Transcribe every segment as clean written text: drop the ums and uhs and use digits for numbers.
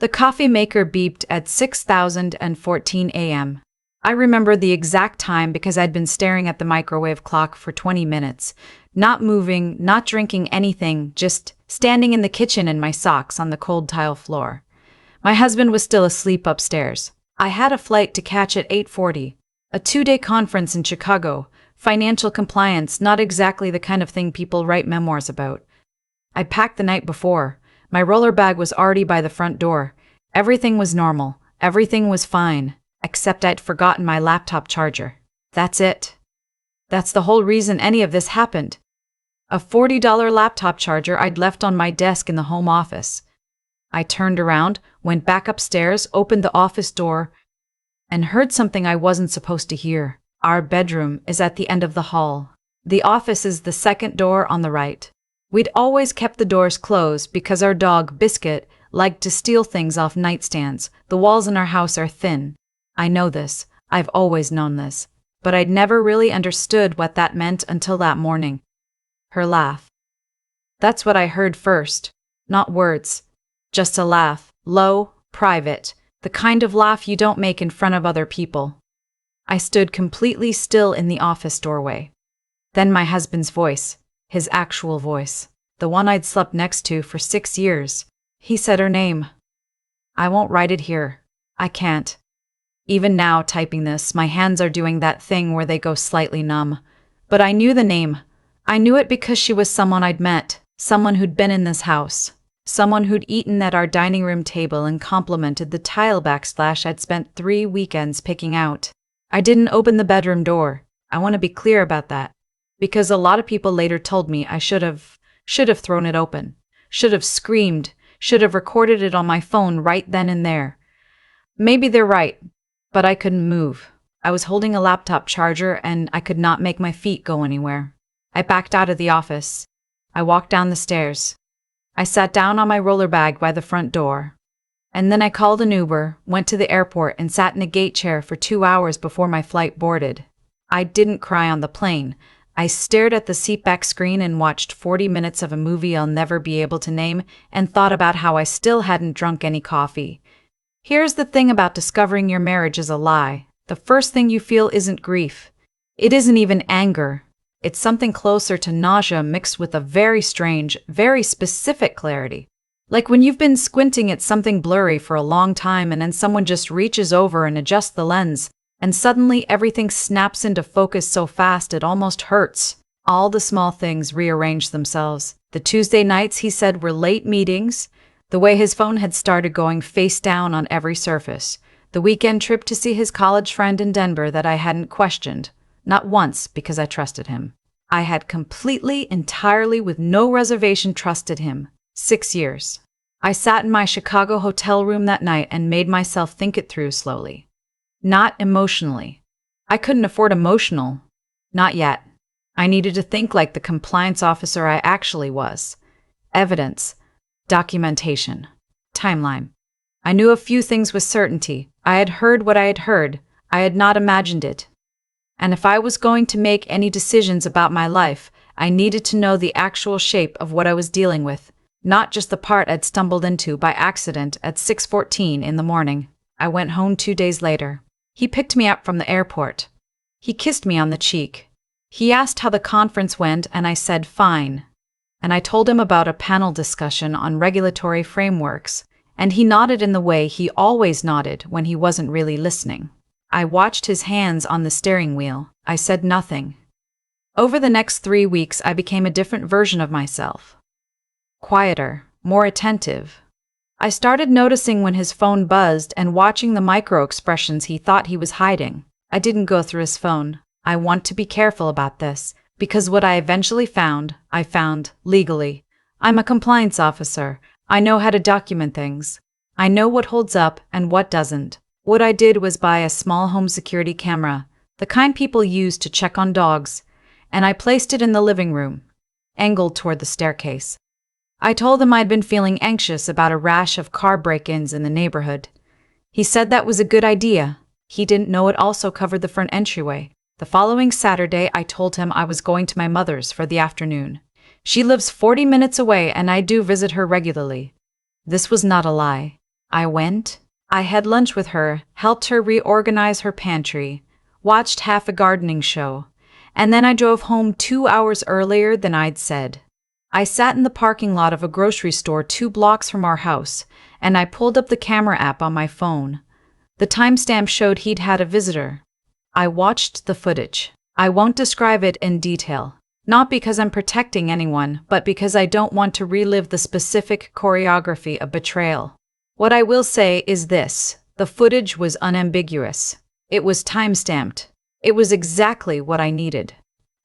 The coffee maker beeped at 6:14 a.m. I remember the exact time because I'd been staring at the microwave clock for 20 minutes, not moving, not drinking anything, just standing in the kitchen in my socks on the cold tile floor. My husband was still asleep upstairs. I had a flight to catch at 8:40, a 2-day conference in Chicago, financial compliance, not exactly the kind of thing people write memoirs about. I'd packed the night before. My roller bag was already by the front door. Everything was normal. Everything was fine, except I'd forgotten my laptop charger. That's it. That's the whole reason any of this happened. A $40 laptop charger I'd left on my desk in the home office. I turned around, went back upstairs, opened the office door, and heard something I wasn't supposed to hear. Our bedroom is at the end of the hall. The office is the second door on the right. We'd always kept the doors closed because our dog, Biscuit, liked to steal things off nightstands. The walls in our house are thin. I know this. I've always known this. But I'd never really understood what that meant until that morning. Her laugh. That's what I heard first. Not words. Just a laugh. Low, private. The kind of laugh you don't make in front of other people. I stood completely still in the office doorway. Then my husband's voice. His actual voice. The one I'd slept next to for 6 years. He said her name. I won't write it here. I can't. Even now, typing this, my hands are doing that thing where they go slightly numb. But I knew the name. I knew it because she was someone I'd met. Someone who'd been in this house. Someone who'd eaten at our dining room table and complimented the tile backsplash I'd spent 3 weekends picking out. I didn't open the bedroom door. I want to be clear about that. Because a lot of people later told me I should have thrown it open. Should have screamed. Should have recorded it on my phone right then and there. Maybe they're right, but I couldn't move. I was holding a laptop charger and I could not make my feet go anywhere. I backed out of the office. I walked down the stairs. I sat down on my roller bag by the front door. And then I called an Uber, went to the airport, and sat in a gate chair for 2 hours before my flight boarded. I didn't cry on the plane. I stared at the seatback screen and watched 40 minutes of a movie I'll never be able to name and thought about how I still hadn't drunk any coffee. Here's the thing about discovering your marriage is a lie. The first thing you feel isn't grief. It isn't even anger. It's something closer to nausea mixed with a very strange, very specific clarity. Like when you've been squinting at something blurry for a long time and then someone just reaches over and adjusts the lens, and suddenly everything snaps into focus so fast it almost hurts. All the small things rearrange themselves. The Tuesday nights, he said, were late meetings. The way his phone had started going face down on every surface. The weekend trip to see his college friend in Denver that I hadn't questioned. Not once, because I trusted him. I had completely, entirely, with no reservation trusted him. 6 years. I sat in my Chicago hotel room that night and made myself think it through slowly. Not emotionally. I couldn't afford emotional. Not yet. I needed to think like the compliance officer I actually was. Evidence. Documentation. Timeline. I knew a few things with certainty. I had heard what I had heard. I had not imagined it. And if I was going to make any decisions about my life, I needed to know the actual shape of what I was dealing with, not just the part I'd stumbled into by accident at 6:14 in the morning. I went home 2 days later. He picked me up from the airport. He kissed me on the cheek. He asked how the conference went, and I said fine. And I told him about a panel discussion on regulatory frameworks, and he nodded in the way he always nodded when he wasn't really listening. I watched his hands on the steering wheel. I said nothing. Over the next 3 weeks, I became a different version of myself. Quieter, more attentive. I started noticing when his phone buzzed and watching the micro-expressions he thought he was hiding. I didn't go through his phone. I want to be careful about this, because what I eventually found, I found legally. I'm a compliance officer. I know how to document things. I know what holds up and what doesn't. What I did was buy a small home security camera, the kind people use to check on dogs, and I placed it in the living room, angled toward the staircase. I told him I'd been feeling anxious about a rash of car break-ins in the neighborhood. He said that was a good idea. He didn't know it also covered the front entryway. The following Saturday, I told him I was going to my mother's for the afternoon. She lives 40 minutes away and I do visit her regularly. This was not a lie. I went. I had lunch with her, helped her reorganize her pantry, watched half a gardening show, and then I drove home 2 hours earlier than I'd said. I sat in the parking lot of a grocery store 2 blocks from our house, and I pulled up the camera app on my phone. The timestamp showed he'd had a visitor. I watched the footage. I won't describe it in detail, not because I'm protecting anyone, but because I don't want to relive the specific choreography of betrayal. What I will say is this: the footage was unambiguous. It was timestamped. It was exactly what I needed.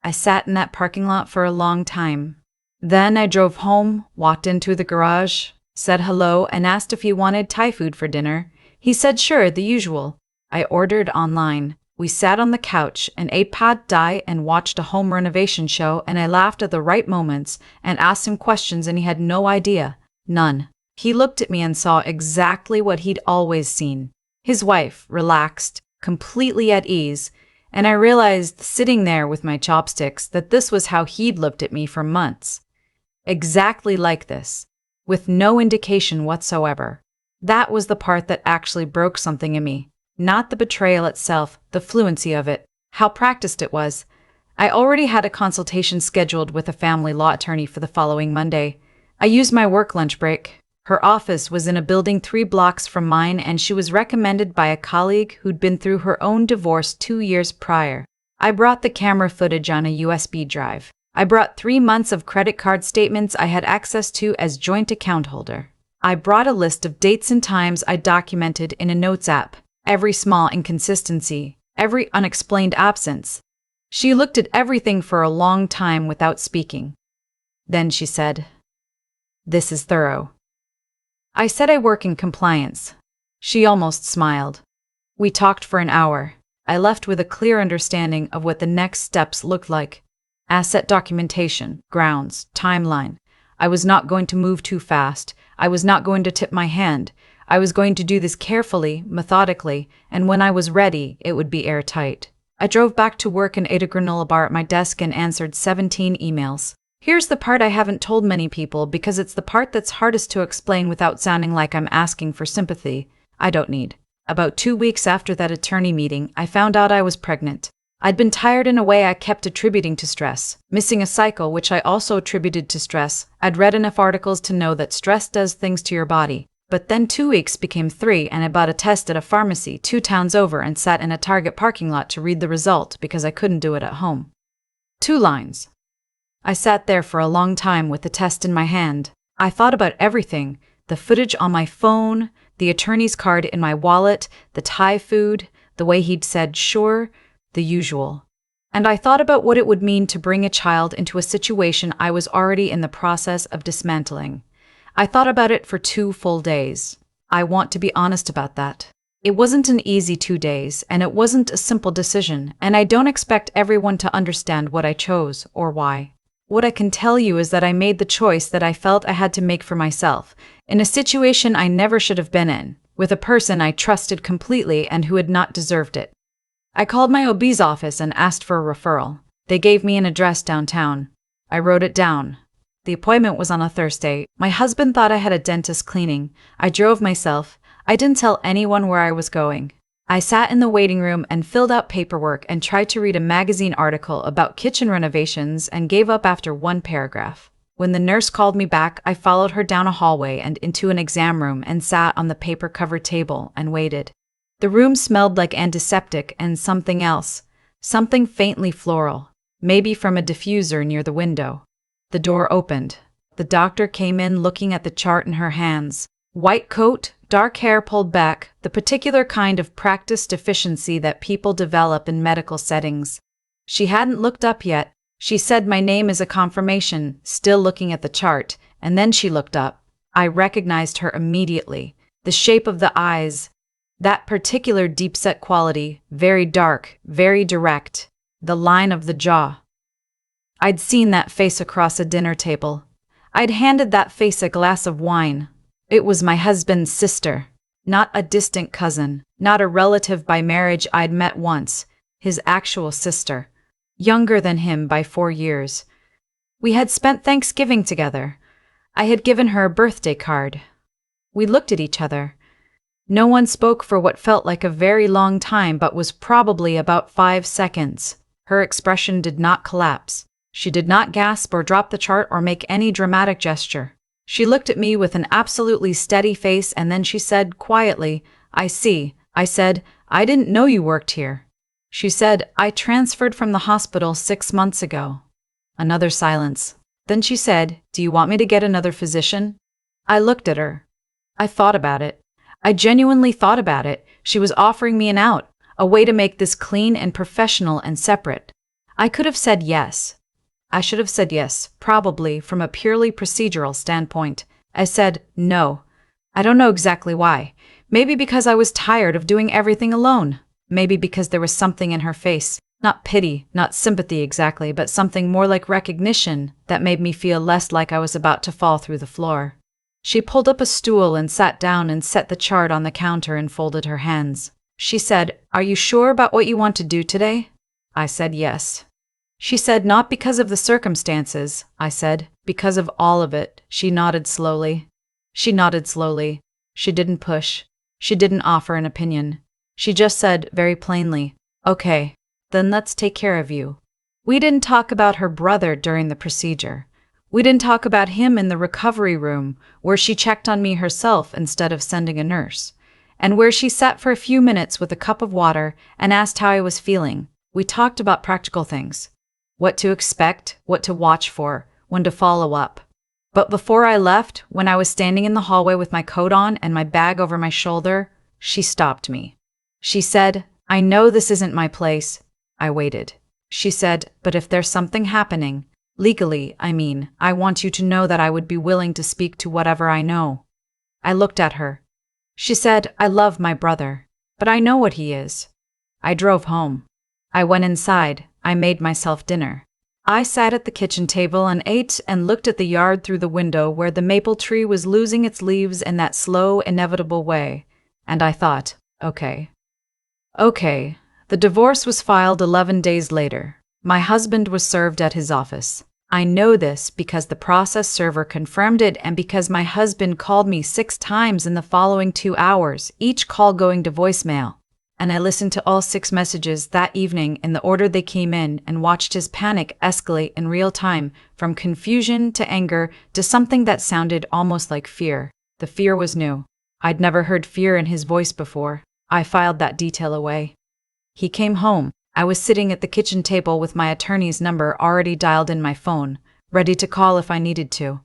I sat in that parking lot for a long time. Then I drove home, walked into the garage, said hello, and asked if he wanted Thai food for dinner. He said sure, the usual. I ordered online. We sat on the couch and ate pad thai and watched a home renovation show, and I laughed at the right moments and asked him questions and he had no idea. None. He looked at me and saw exactly what he'd always seen. His wife, relaxed, completely at ease, and I realized, sitting there with my chopsticks, that this was how he'd looked at me for months. Exactly like this, with no indication whatsoever. That was the part that actually broke something in me. Not the betrayal itself, the fluency of it, how practiced it was. I already had a consultation scheduled with a family law attorney for the following Monday. I used my work lunch break. Her office was in a building 3 blocks from mine, and she was recommended by a colleague who'd been through her own divorce 2 years prior. I brought the camera footage on a USB drive. I brought 3 months of credit card statements I had access to as joint account holder. I brought a list of dates and times I documented in a notes app, every small inconsistency, every unexplained absence. She looked at everything for a long time without speaking. Then she said, "This is thorough." I said I work in compliance. She almost smiled. We talked for an hour. I left with a clear understanding of what the next steps looked like. Asset documentation, grounds, timeline. I was not going to move too fast. I was not going to tip my hand. I was going to do this carefully, methodically, and when I was ready, it would be airtight. I drove back to work and ate a granola bar at my desk and answered 17 emails. Here's the part I haven't told many people because it's the part that's hardest to explain without sounding like I'm asking for sympathy. I don't need. About 2 weeks after that attorney meeting, I found out I was pregnant. I'd been tired in a way I kept attributing to stress, missing a cycle which I also attributed to stress. I'd read enough articles to know that stress does things to your body. But then 2 weeks became 3 and I bought a test at a pharmacy 2 towns over and sat in a Target parking lot to read the result because I couldn't do it at home. 2 lines. I sat there for a long time with the test in my hand. I thought about everything: the footage on my phone, the attorney's card in my wallet, the Thai food, the way he'd said sure, the usual. And I thought about what it would mean to bring a child into a situation I was already in the process of dismantling. I thought about it for 2 full days. I want to be honest about that. It wasn't an easy 2 days, and it wasn't a simple decision, and I don't expect everyone to understand what I chose or why. What I can tell you is that I made the choice that I felt I had to make for myself, in a situation I never should have been in, with a person I trusted completely and who had not deserved it. I called my OB's office and asked for a referral. They gave me an address downtown. I wrote it down. The appointment was on a Thursday. My husband thought I had a dentist cleaning. I drove myself. I didn't tell anyone where I was going. I sat in the waiting room and filled out paperwork and tried to read a magazine article about kitchen renovations and gave up after 1 paragraph. When the nurse called me back, I followed her down a hallway and into an exam room and sat on the paper-covered table and waited. The room smelled like antiseptic and something else, something faintly floral, maybe from a diffuser near the window. The door opened. The doctor came in looking at the chart in her hands. White coat, dark hair pulled back, the particular kind of practice deficiency that people develop in medical settings. She hadn't looked up yet. She said my name is a confirmation, still looking at the chart, and then she looked up. I recognized her immediately. The shape of the eyes, that particular deep-set quality, very dark, very direct, the line of the jaw. I'd seen that face across a dinner table. I'd handed that face a glass of wine. It was my husband's sister, not a distant cousin, not a relative by marriage I'd met once, his actual sister, younger than him by 4 years. We had spent Thanksgiving together. I had given her a birthday card. We looked at each other. No one spoke for what felt like a very long time but was probably about 5 seconds. Her expression did not collapse. She did not gasp or drop the chart or make any dramatic gesture. She looked at me with an absolutely steady face and then she said quietly, "I see." I said, "I didn't know you worked here." She said, "I transferred from the hospital 6 months ago." Another silence. Then she said, "Do you want me to get another physician?" I looked at her. I thought about it. I genuinely thought about it. She was offering me an out, a way to make this clean and professional and separate. I could have said yes. I should have said yes, probably from a purely procedural standpoint. I said no. I don't know exactly why. Maybe because I was tired of doing everything alone. Maybe because there was something in her face, not pity, not sympathy exactly, but something more like recognition that made me feel less like I was about to fall through the floor. She pulled up a stool and sat down and set the chart on the counter and folded her hands. She said, "Are you sure about what you want to do today?" I said yes. She said, "Not because of the circumstances." I said, "Because of all of it." She nodded slowly. She didn't push. She didn't offer an opinion. She just said, very plainly, "Okay, then let's take care of you." We didn't talk about her brother during the procedure. We didn't talk about him in the recovery room, where she checked on me herself instead of sending a nurse, and where she sat for a few minutes with a cup of water and asked how I was feeling. We talked about practical things. What to expect, what to watch for, when to follow up. But before I left, when I was standing in the hallway with my coat on and my bag over my shoulder, she stopped me. She said, "I know this isn't my place." I waited. She said, "But if there's something happening, legally, I mean, I want you to know that I would be willing to speak to whatever I know." I looked at her. She said, "I love my brother, but I know what he is." I drove home. I went inside. I made myself dinner. I sat at the kitchen table and ate and looked at the yard through the window where the maple tree was losing its leaves in that slow, inevitable way. And I thought, okay. The divorce was filed 11 days later. My husband was served at his office. I know this because the process server confirmed it and because my husband called me 6 times in the following 2 hours, each call going to voicemail. And I listened to all 6 messages that evening in the order they came in and watched his panic escalate in real time, from confusion to anger to something that sounded almost like fear. The fear was new. I'd never heard fear in his voice before. I filed that detail away. He came home. I was sitting at the kitchen table with my attorney's number already dialed in my phone, ready to call if I needed to.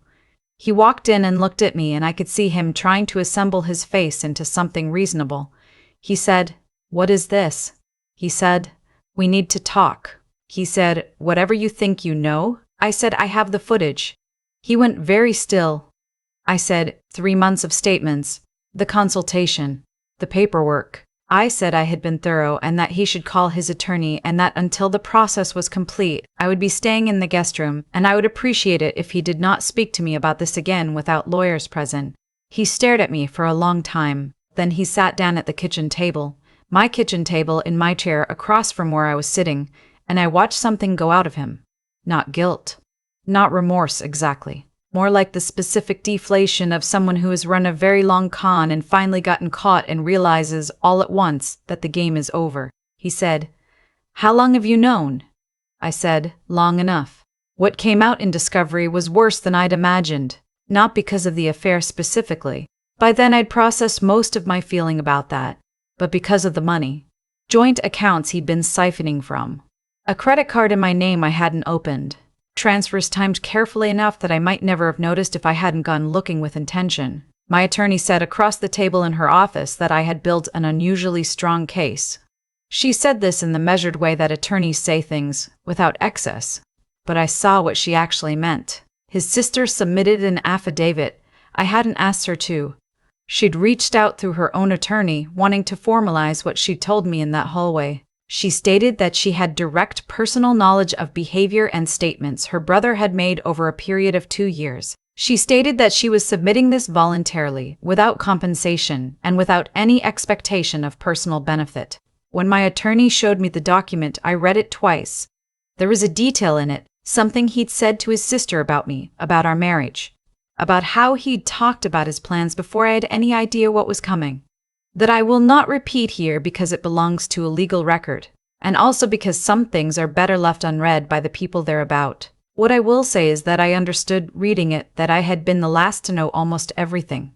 He walked in and looked at me and I could see him trying to assemble his face into something reasonable. He said, "What is this?" He said, "We need to talk." He said, "Whatever you think you know?" I said, "I have the footage." He went very still. I said, 3 months of statements, the consultation, the paperwork. I said I had been thorough and that he should call his attorney and that until the process was complete, I would be staying in the guest room and I would appreciate it if he did not speak to me about this again without lawyers present. He stared at me for a long time. Then he sat down at the kitchen table. My kitchen table in my chair across from where I was sitting, and I watched something go out of him. Not guilt. Not remorse exactly. More like the specific deflation of someone who has run a very long con and finally gotten caught and realizes all at once that the game is over. He said, "How long have you known?" I said, "Long enough." What came out in discovery was worse than I'd imagined, not because of the affair specifically. By then I'd processed most of my feeling about that. But because of the money. Joint accounts he'd been siphoning from. A credit card in my name I hadn't opened. Transfers timed carefully enough that I might never have noticed if I hadn't gone looking with intention. My attorney said across the table in her office that I had built an unusually strong case. She said this in the measured way that attorneys say things, without excess. But I saw what she actually meant. His sister submitted an affidavit. I hadn't asked her to. She'd reached out through her own attorney, wanting to formalize what she'd told me in that hallway. She stated that she had direct personal knowledge of behavior and statements her brother had made over a period of 2 years. She stated that she was submitting this voluntarily, without compensation, and without any expectation of personal benefit. When my attorney showed me the document, I read it twice. There was a detail in it, something he'd said to his sister about me, about our marriage. About how he'd talked about his plans before I had any idea what was coming. that I will not repeat here because it belongs to a legal record, and also because some things are better left unread by the people they're about. What I will say is that I understood, reading it, that I had been the last to know almost everything.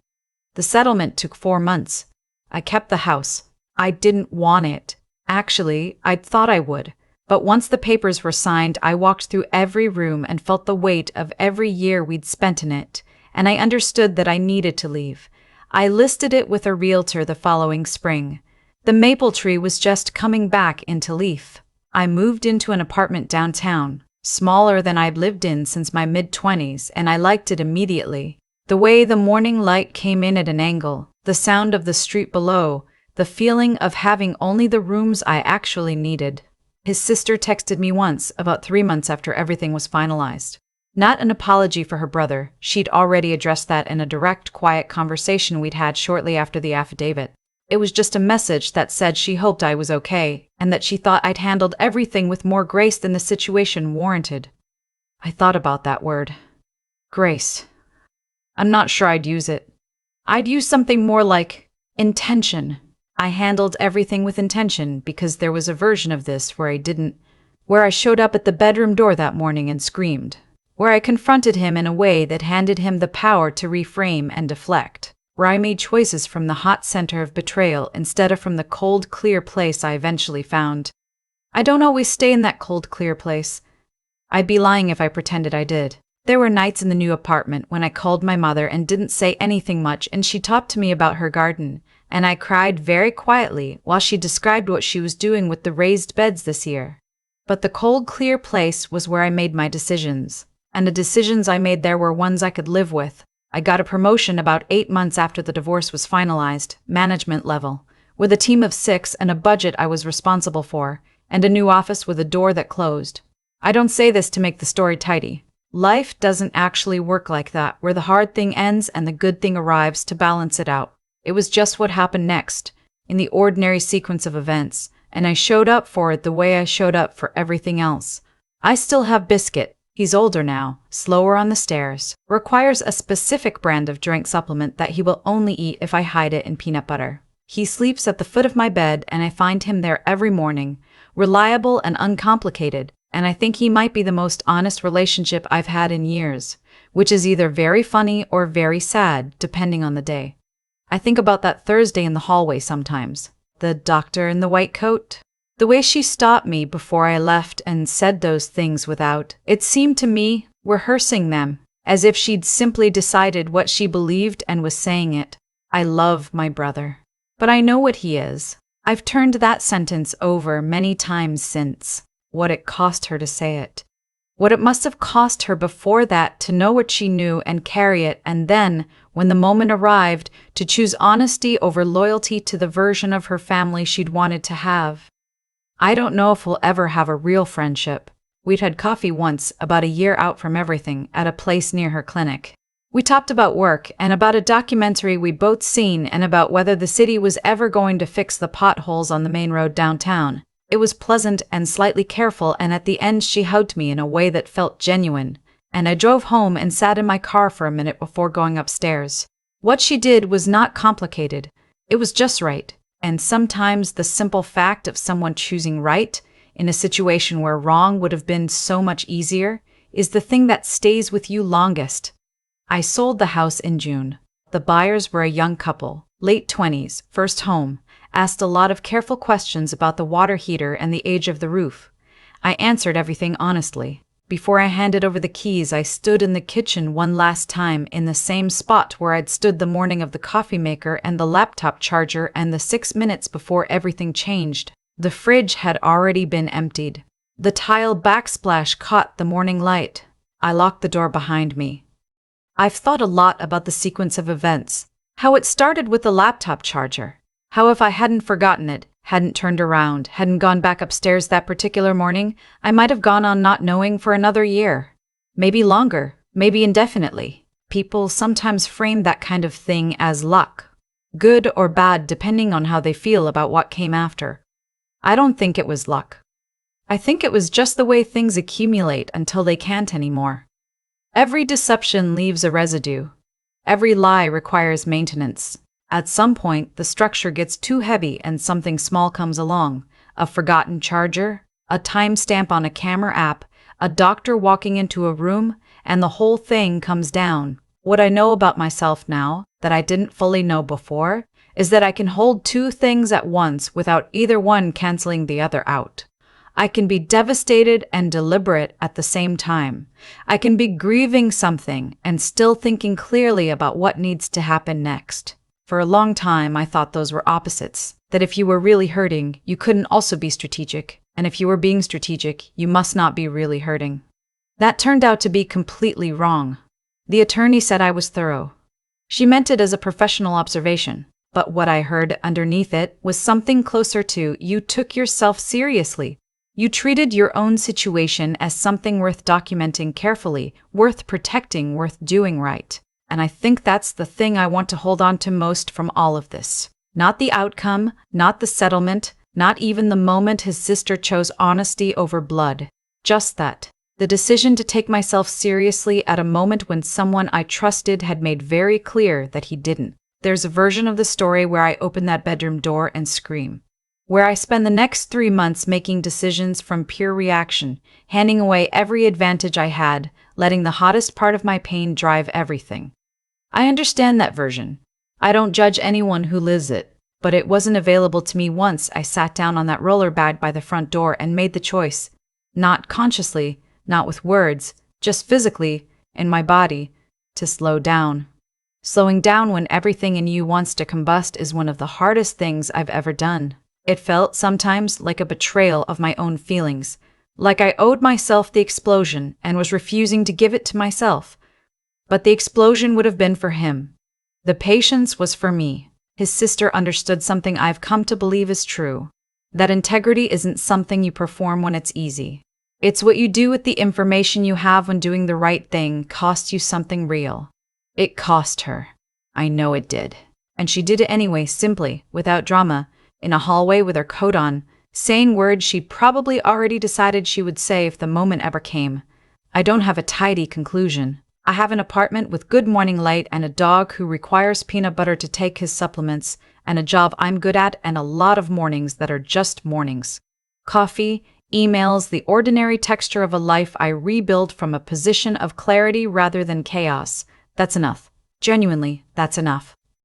The settlement took 4 months. I kept the house. I didn't want it. Actually, I'd thought I would. But once the papers were signed, I walked through every room and felt the weight of every year we'd spent in it, and I understood that I needed to leave. I listed it with a realtor the following spring. The maple tree was just coming back into leaf. I moved into an apartment downtown, smaller than I'd lived in since my mid-20s, and I liked it immediately. The way the morning light came in at an angle, the sound of the street below, the feeling of having only the rooms I actually needed. His sister texted me once, about 3 months after everything was finalized. Not an apology for her brother, she'd already addressed that in a direct, quiet conversation we'd had shortly after the affidavit. It was just a message that said she hoped I was okay, and that she thought I'd handled everything with more grace than the situation warranted. I thought about that word. Grace. I'm not sure I'd use it. I'd use something more like intention. I handled everything with intention because there was a version of this where I showed up at the bedroom door that morning and screamed, where I confronted him in a way that handed him the power to reframe and deflect, where I made choices from the hot center of betrayal instead of from the cold, clear place I eventually found. I don't always stay in that cold, clear place. I'd be lying if I pretended I did. There were nights in the new apartment when I called my mother and didn't say anything much, and she talked to me about her garden, and I cried very quietly while she described what she was doing with the raised beds this year. But the cold, clear place was where I made my decisions, and the decisions I made there were ones I could live with. I got a promotion about 8 months after the divorce was finalized, management level, with a team of 6 and a budget I was responsible for, and a new office with a door that closed. I don't say this to make the story tidy. Life doesn't actually work like that, where the hard thing ends and the good thing arrives to balance it out. It was just what happened next, in the ordinary sequence of events, and I showed up for it the way I showed up for everything else. I still have Biscuit. He's older now, slower on the stairs, requires a specific brand of drink supplement that he will only eat if I hide it in peanut butter. He sleeps at the foot of my bed, and I find him there every morning, reliable and uncomplicated, and I think he might be the most honest relationship I've had in years, which is either very funny or very sad, depending on the day. I think about that Thursday in the hallway sometimes. The doctor in the white coat. The way she stopped me before I left and said those things without, it seemed to me, rehearsing them, as if she'd simply decided what she believed and was saying it. I love my brother. But I know what he is. I've turned that sentence over many times since. What it cost her to say it. What it must have cost her before that to know what she knew and carry it, and then, when the moment arrived, to choose honesty over loyalty to the version of her family she'd wanted to have. I don't know if we'll ever have a real friendship. We'd had coffee once, about a year out from everything, at a place near her clinic. We talked about work and about a documentary we'd both seen and about whether the city was ever going to fix the potholes on the main road downtown. It was pleasant and slightly careful, and at the end she hugged me in a way that felt genuine, and I drove home and sat in my car for a minute before going upstairs. What she did was not complicated. It was just right, and sometimes the simple fact of someone choosing right, in a situation where wrong would have been so much easier, is the thing that stays with you longest. I sold the house in June. The buyers were a young couple, late 20s, first home, asked a lot of careful questions about the water heater and the age of the roof. I answered everything honestly. Before I handed over the keys, I stood in the kitchen one last time in the same spot where I'd stood the morning of the coffee maker and the laptop charger and the 6 minutes before everything changed. The fridge had already been emptied. The tile backsplash caught the morning light. I locked the door behind me. I've thought a lot about the sequence of events, how it started with the laptop charger. How if I hadn't forgotten it, hadn't turned around, hadn't gone back upstairs that particular morning, I might have gone on not knowing for another year. Maybe longer, maybe indefinitely. People sometimes frame that kind of thing as luck. Good or bad depending on how they feel about what came after. I don't think it was luck. I think it was just the way things accumulate until they can't anymore. Every deception leaves a residue. Every lie requires maintenance. At some point, the structure gets too heavy and something small comes along. A forgotten charger, a timestamp on a camera app, a doctor walking into a room, and the whole thing comes down. What I know about myself now, that I didn't fully know before, is that I can hold two things at once without either one canceling the other out. I can be devastated and deliberate at the same time. I can be grieving something and still thinking clearly about what needs to happen next. For a long time, I thought those were opposites, that if you were really hurting, you couldn't also be strategic, and if you were being strategic, you must not be really hurting. That turned out to be completely wrong. The attorney said I was thorough. She meant it as a professional observation, but what I heard underneath it was something closer to, you took yourself seriously. You treated your own situation as something worth documenting carefully, worth protecting, worth doing right. And I think that's the thing I want to hold on to most from all of this. Not the outcome, not the settlement, not even the moment his sister chose honesty over blood. Just that. The decision to take myself seriously at a moment when someone I trusted had made very clear that he didn't. There's a version of the story where I open that bedroom door and scream. Where I spend the next 3 months making decisions from pure reaction, handing away every advantage I had, letting the hottest part of my pain drive everything. I understand that version. I don't judge anyone who lives it, but it wasn't available to me once I sat down on that roller bag by the front door and made the choice. Not consciously, not with words, just physically, in my body, to slow down. Slowing down when everything in you wants to combust is one of the hardest things I've ever done. It felt sometimes like a betrayal of my own feelings, like I owed myself the explosion and was refusing to give it to myself. But the explosion would have been for him. The patience was for me. His sister understood something I've come to believe is true. That integrity isn't something you perform when it's easy. It's what you do with the information you have when doing the right thing costs you something real. It cost her. I know it did. And she did it anyway, simply, without drama, in a hallway with her coat on, saying words she'd probably already decided she would say if the moment ever came. I don't have a tidy conclusion. I have an apartment with good morning light and a dog who requires peanut butter to take his supplements, and a job I'm good at, and a lot of mornings that are just mornings. Coffee, emails, the ordinary texture of a life I rebuild from a position of clarity rather than chaos. That's enough. Genuinely, that's enough.